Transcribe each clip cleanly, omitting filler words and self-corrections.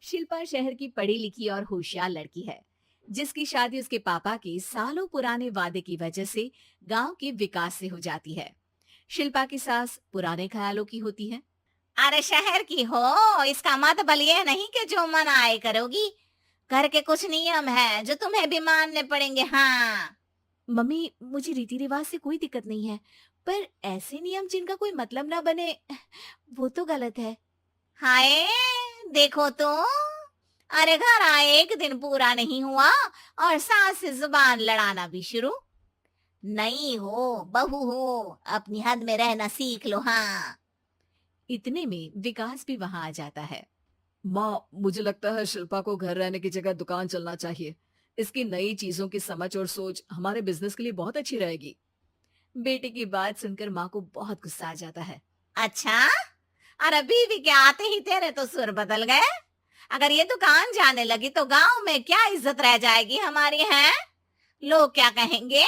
शिल्पा शहर की पढ़ी लिखी और होशियार लड़की है, जिसकी शादी उसके पापा के सालों पुराने वादे की वजह से गांव के विकास से हो जाती है। शिल्पा की सास पुराने ख्यालों की होती है। अरे शहर की हो, इसका मतलब ये नहीं कि जो मन आए करोगी। घर के कुछ नियम है जो तुम्हें भी मानने पड़ेंगे। हाँ। मम्मी, मुझे रीति रिवाज से कोई दिक्कत नहीं है, पर ऐसे नियम जिनका कोई मतलब ना बने, वो तो गलत है। हाय, देखो तो। अरे घर आए एक दिन पूरा नहीं हुआ और सास से जुबान लड़ाना भी शुरू। नहीं हो, बहू हो, अपनी हद में रहना सीख लो। हाँ। इतने में विकास भी वहां आ जाता है। माँ, मुझे लगता है शिल्पा को घर रहने की जगह दुकान चलना चाहिए। इसकी नई चीजों की समझ और सोच हमारे बिजनेस के लिए बहुत अच्छी रहेगी। बेटे की बात सुनकर माँ को बहुत गुस्सा आ जाता है। अच्छा, अरे बीवी के आते ही तेरे तो सुर बदल गए। अगर ये दुकान जाने लगी तो गांव में क्या इज्जत रह जाएगी हमारी है? लोग क्या कहेंगे?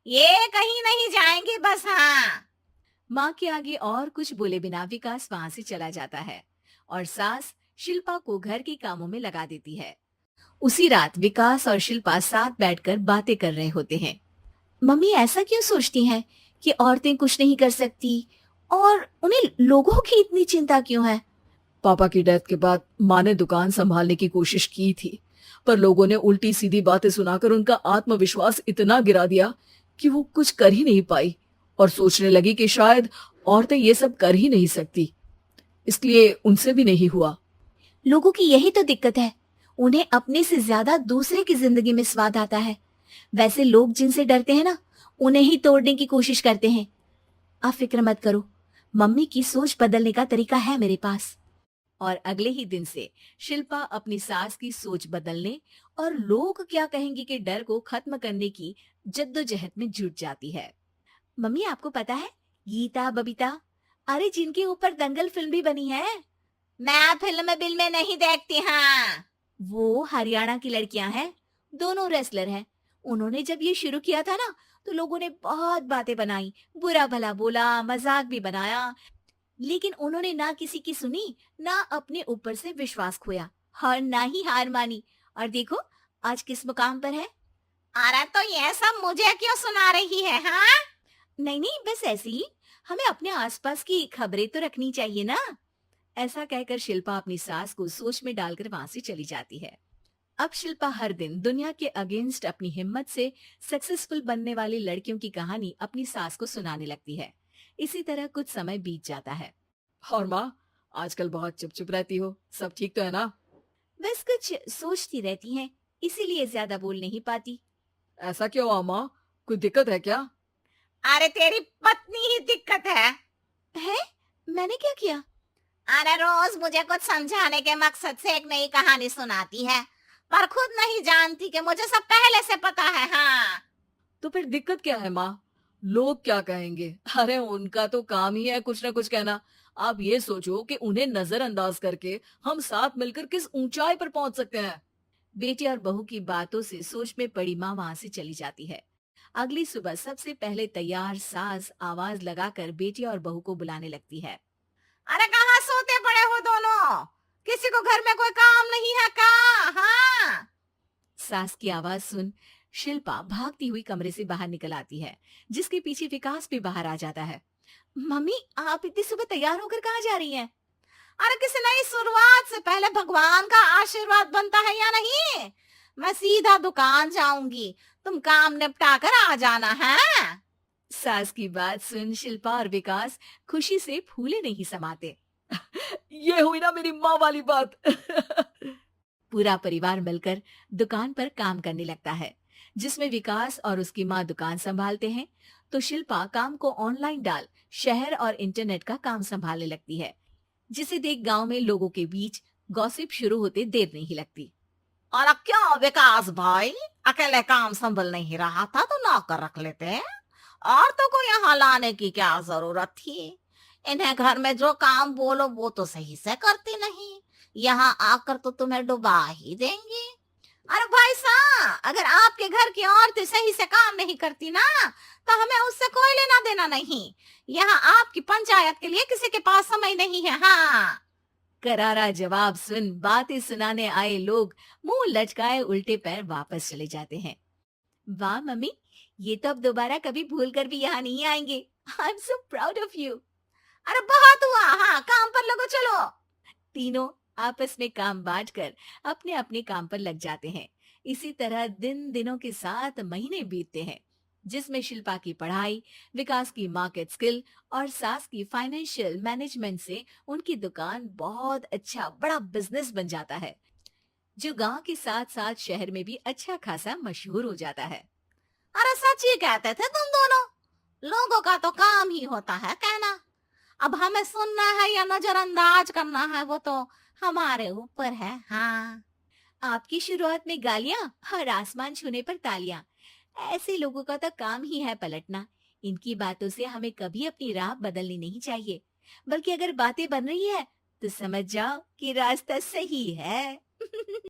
ये कहीं नहीं जाएंगे बस। हाँ। माँ के आगे और कुछ बोले बिना विकास वहां से चला जाता है और सास शिल्पा को घर के कामों में लगा देती है। उसी रात विकास और शिल्पा साथ बैठकर बातें कर रहे होते हैं। मम्मी ऐसा क्यों सोचती हैं कि औरतें कुछ नहीं कर सकती, और उन्हें लोगों की इतनी चिंता क्यों है? पापा की डेथ के बाद माँ ने दुकान संभालने की कोशिश की थी, पर लोगों ने उल्टी सीधी बातें सुनाकर उनका आत्मविश्वास इतना गिरा दिया कि वो कुछ कर ही नहीं पाई और सोचने लगी कि शायद औरतें ये सब कर ही नहीं सकती, इसलिए उनसे भी नहीं हुआ। लोगों की यही तो दिक्कत है, उन्हें अपने से ज्यादा दूसरे की जिंदगी में स्वाद आता है। वैसे लोग जिनसे डरते हैं ना, उन्हें ही तोड़ने की कोशिश करते हैं। आप फिक्र मत करो, मम्मी की सोच बदलने का तरीका है मेरे पास। और अगले ही दिन से शिल्पा अपनी सास की सोच बदलने और लोग क्या कहेंगे के डर को खत्म करने की जद्दोजहद में जुट जाती है। मम्मी, आपको पता है, गीता बबीता, अरे जिनके ऊपर दंगल फिल्म भी बनी है, मैं फिल्म बिल में नहीं देखती। हाँ। वो हरियाणा की लड़कियां हैं। दोनों रेसलर हैं। उन्होंने जब ये शुरू किया था ना, तो लोगों ने बहुत बातें बनाई, बुरा भला बोला, मजाक भी बनाया, लेकिन उन्होंने ना किसी की सुनी, ना अपने ऊपर से विश्वास खोया और ना ही हार मानी। और देखो आज किस मुकाम पर है। अरे तो ये सब मुझे क्यों सुना रही है? हाँ। नहीं नहीं, बस ऐसे ही, हमें अपने आसपास की खबरें तो रखनी चाहिए ना। ऐसा कहकर शिल्पा अपनी सास को सोच में डालकर वहां से चली जाती है। अब शिल्पा हर दिन दुनिया के अगेंस्ट अपनी हिम्मत से सक्सेसफुल बनने वाली लड़कियों की कहानी अपनी सास को सुनाने लगती है। इसी तरह कुछ समय बीत जाता है। और माँ, आजकल बहुत चुप चुप रहती हो, सब ठीक तो है ना? बस कुछ सोचती रहती हैं, इसीलिए ज्यादा बोल नहीं पाती। ऐसा क्यों हुआ माँ, कोई दिक्कत है क्या? अरे तेरी पत्नी ही दिक्कत है? मैंने क्या किया? अरे रोज मुझे कुछ समझाने के मकसद से एक नई कहानी सुनाती है, पर खुद नहीं जानती कि मुझे सब पहले से पता है। हाँ। तो फिर दिक्कत क्या है माँ? लोग क्या कहेंगे? अरे उनका तो काम ही है कुछ ना कुछ कहना। आप ये सोचो कि उन्हें नजरअंदाज करके हम साथ मिलकर किस ऊंचाई पर पहुंच सकते हैं। बेटी और बहू की बातों से सोच में पड़ी माँ वहां से चली जाती है। अगली सुबह सबसे पहले तैयार सास आवाज लगाकर बेटी और बहू को बुलाने लगती है। अरे कहाँ सोते पड़े हो दोनों? किसी को घर में कोई काम नहीं है का? हाँ। सास की आवाज सुन शिल्पा भागती हुई कमरे से बाहर निकल आती है, जिसके पीछे विकास भी बाहर आ जाता है। मम्मी, आप इतनी सुबह तैयार होकर कहाँ जा रही हैं? अरे किसी नई शुरुआत से पहले भगवान का आशीर्वाद बनता है या नहीं? मैं सीधा दुकान जाऊंगी, तुम काम निपटा कर आ जाना है। सास की बात सुन शिल्पा और विकास खुशी से फूले नहीं समाते। ये हुई ना मेरी माँ वाली बात। पूरा परिवार मिलकर दुकान पर काम करने लगता है, जिसमें विकास और उसकी माँ दुकान संभालते हैं, तो शिल्पा काम को ऑनलाइन डाल शहर और इंटरनेट का काम संभालने लगती है, जिसे देख गांव में लोगों के बीच गॉसिप शुरू होते देर नहीं लगती। और क्या विकास भाई, अकेले काम संभल नहीं रहा था तो नौकर रख लेते। और तो को यहाँ लाने की क्या जरूरत थी? इन्हें घर में जो काम बोलो वो तो सही से करती नहीं, यहाँ आकर तो तुम्हें डुबा ही देंगी। अरे भाई साहब, अगर आपके घर की औरतें सही से काम नहीं करती ना, तो हमें उससे कोई लेना देना नहीं। यहाँ आपकी पंचायत के लिए किसी के पास समय नहीं है। हाँ। करारा जवाब सुन बातें सुनाने आए लोग मुंह लटकाए उल्टे पैर वापस चले जाते हैं। वाह मम्मी, ये तो अब दोबारा कभी भूल कर भी यहाँ नहीं आएंगे। I am so proud of you. अरे बहुत हुआ, हाँ काम पर लगो चलो। तीनों आपस में काम बांटकर अपने अपने काम पर लग जाते हैं। इसी तरह दिनों के साथ महीने बीतते हैं, जिसमें शिल्पा की पढ़ाई, विकास की मार्केट स्किल और सास की फाइनेंशियल मैनेजमेंट से उनकी दुकान बहुत अच्छा बड़ा बिजनेस बन जाता है, जो गांव के साथ साथ शहर में भी अच्छा खासा मशहूर हो जाता है। अरे सच ही कहते थे तुम दोनों, लोगों का तो काम ही होता है कहना। अब हमें सुनना है या नजरअंदाज करना है वो तो हमारे ऊपर है। हाँ आपकी शुरुआत में गालियां और आसमान छूने पर तालियां, ऐसे लोगों का तो काम ही है पलटना। इनकी बातों से हमें कभी अपनी राह बदलनी नहीं चाहिए, बल्कि अगर बातें बन रही है तो समझ जाओ कि रास्ता सही है।